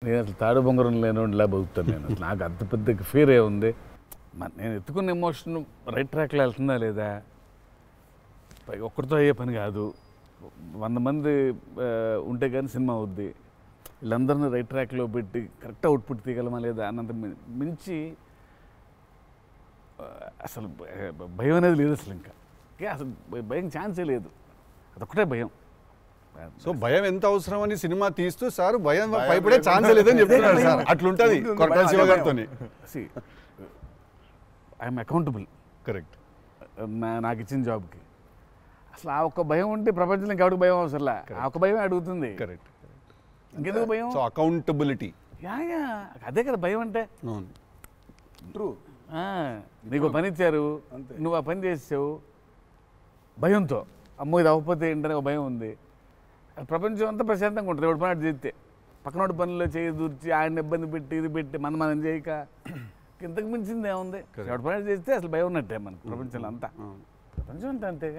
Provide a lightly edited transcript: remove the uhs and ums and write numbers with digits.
నేను అసలు తాడు బొంగరం లేనిలా బతుకుతాను నేను. నాకు అంత పెద్ద ఫీర్ ఉంది. నేను ఎత్తుకున్న ఎమోషన్ రైట్ ట్రాక్లో వెళ్తుందా లేదా, ఒక్కరితో అయ్యే పని కాదు. 100 మంది ఉంటే కానీ సినిమా అవుద్ది. వీళ్ళందరినీ రైట్ ట్రాక్లో పెట్టి కరెక్ట్ అవుట్పుట్ తీయగలమా లేదా అన్నంత మించి అసలు భయం అనేది లేదు అసలు. ఇంకా అసలు భయం ఛాన్సే లేదు. అదొక్కటే భయం. సో భయం ఎంత అవసరం అని సినిమా తీస్తూ సార్ భయం భయపడే ఛాన్స్ లేదని చెప్తున్నారు సార్. అట్లుంటది కొరటాల శివ గారితో. I'm accountable. కరెక్ట్. నాకు ఇచ్చిన జాబ్కి అసలు ఆ ఒక్క భయం ఉంటే ప్రపంచంలో ఇంకెవరికి భయం అవసరంలా. ఆ ఒక్క భయం అడుగుతుంది. కరెక్ట్. ఇంకెందుకు భయం? So accountability. అదే కదా భయం అంటే. ట్రూ. నీకు పని ఇచ్చారు, నువ్వు ఆ పని చేసావు భయంతో. అమ్మో ఇది అవ్వకపోతే ఏంటనే ఒక భయం ఉంది. ప్రపంచం అంతా ప్రశాంతంగా ఉంటుంది ఎవడి పని అటు చేస్తే. పక్కనోడి పనుల్లో చేయి దూర్చి ఆయన ఇబ్బంది పెట్టి ఇది పెట్టి మనం చేయక ఇంతకు మించింది ఏముంది. ఎవడి పని చేస్తే అసలు భయం ఉన్నట్టే మనకు ప్రపంచంలో అంతా. ప్రపంచం అంతా అంతే.